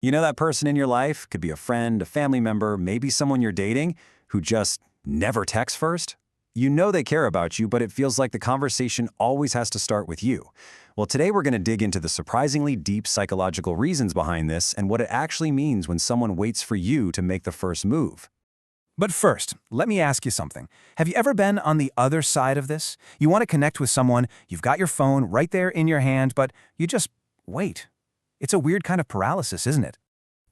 You know that person in your life, could be a friend, a family member, maybe someone you're dating, who just never texts first? You know they care about you, but it feels like the conversation always has to start with you. Well, today we're going to dig into the surprisingly deep psychological reasons behind this and what it actually means when someone waits for you to make the first move. But first, let me ask you something. Have you ever been on the other side of this? You want to connect with someone, you've got your phone right there in your hand, but you just wait. It's a weird kind of paralysis, isn't it?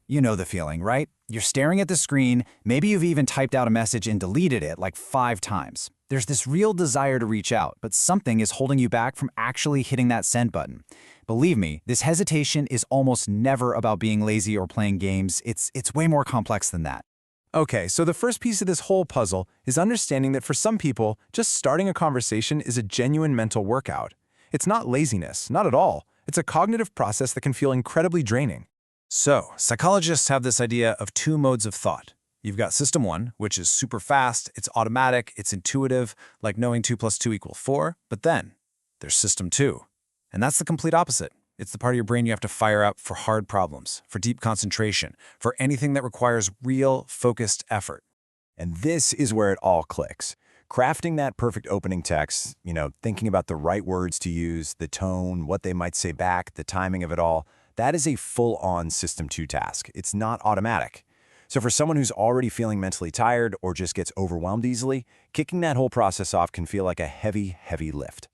You know the feeling, right? You're staring at the screen, maybe you've even typed out a message and deleted it like 5 times. There's this real desire to reach out, but something is holding you back from actually hitting that send button. Believe me, this hesitation is almost never about being lazy or playing games. It's way more complex than that. Okay, so the first piece of this whole puzzle is understanding that for some people, just starting a conversation is a genuine mental workout. It's not laziness, not at all. It's a cognitive process that can feel incredibly draining. So, psychologists have this idea of 2 modes of thought. You've got System 1, which is super fast, it's automatic, it's intuitive, like knowing 2 plus 2 equals 4, but then there's System 2, and that's the complete opposite. It's the part of your brain you have to fire up for hard problems, for deep concentration, for anything that requires real, focused effort. And this is where it all clicks. Crafting that perfect opening text, thinking about the right words to use, the tone, what they might say back, the timing of it all, that is a full-on System 2 task. It's not automatic. So for someone who's already feeling mentally tired or just gets overwhelmed easily, kicking that whole process off can feel like a heavy, heavy lift.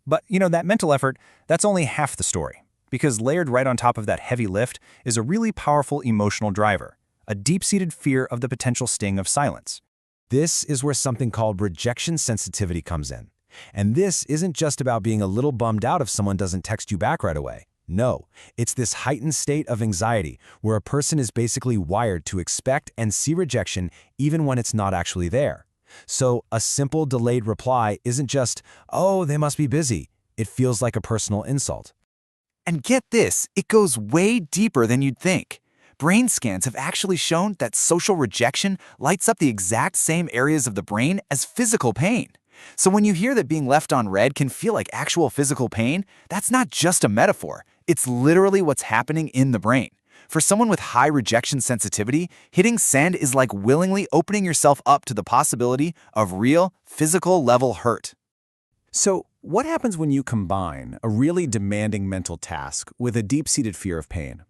But, that mental effort, that's only half the story. Because layered right on top of that heavy lift is a really powerful emotional driver, a deep-seated fear of the potential sting of silence. This is where something called rejection sensitivity comes in. And this isn't just about being a little bummed out if someone doesn't text you back right away. No, it's this heightened state of anxiety where a person is basically wired to expect and see rejection even when it's not actually there. So a simple delayed reply isn't just, "Oh, they must be busy." It feels like a personal insult. And get this, it goes way deeper than you'd think. Brain scans have actually shown that social rejection lights up the exact same areas of the brain as physical pain. So when you hear that being left on red can feel like actual physical pain, that's not just a metaphor. It's literally what's happening in the brain. For someone with high rejection sensitivity, hitting send is like willingly opening yourself up to the possibility of real, physical level hurt. So, what happens when you combine a really demanding mental task with a deep-seated fear of pain?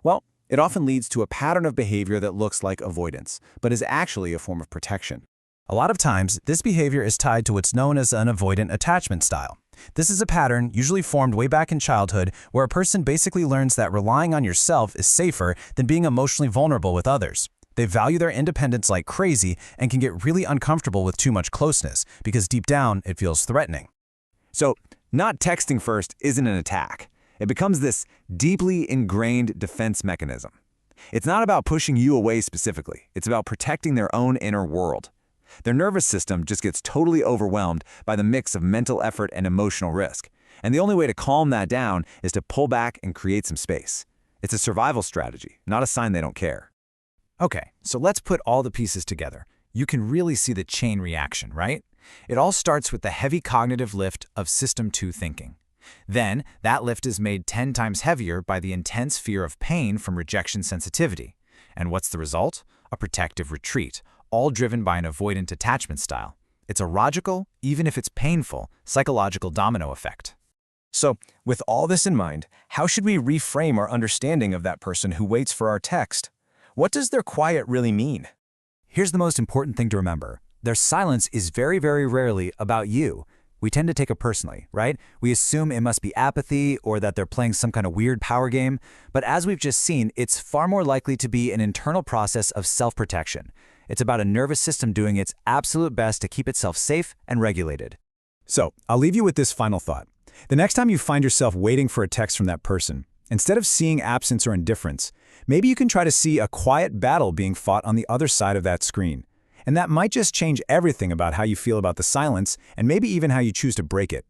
Well, it often leads to a pattern of behavior that looks like avoidance, but is actually a form of protection. A lot of times, this behavior is tied to what's known as an avoidant attachment style. This is a pattern usually formed way back in childhood where a person basically learns that relying on yourself is safer than being emotionally vulnerable with others. They value their independence like crazy and can get really uncomfortable with too much closeness because deep down it feels threatening. So, not texting first isn't an attack. It becomes this deeply ingrained defense mechanism. It's not about pushing you away specifically. It's about protecting their own inner world. Their nervous system just gets totally overwhelmed by the mix of mental effort and emotional risk. And the only way to calm that down is to pull back and create some space. It's a survival strategy, not a sign they don't care. Okay, so let's put all the pieces together. You can really see the chain reaction, right? It all starts with the heavy cognitive lift of System 2 thinking. Then, that lift is made 10 times heavier by the intense fear of pain from rejection sensitivity. And what's the result? A protective retreat, all driven by an avoidant attachment style. It's a logical, even if it's painful, psychological domino effect. So, with all this in mind, how should we reframe our understanding of that person who waits for our text? What does their quiet really mean? Here's the most important thing to remember. Their silence is very, very rarely about you. We tend to take it personally, right? We assume it must be apathy or that they're playing some kind of weird power game. But as we've just seen, it's far more likely to be an internal process of self-protection. It's about a nervous system doing its absolute best to keep itself safe and regulated. So, I'll leave you with this final thought. The next time you find yourself waiting for a text from that person, instead of seeing absence or indifference, maybe you can try to see a quiet battle being fought on the other side of that screen. And that might just change everything about how you feel about the silence and maybe even how you choose to break it.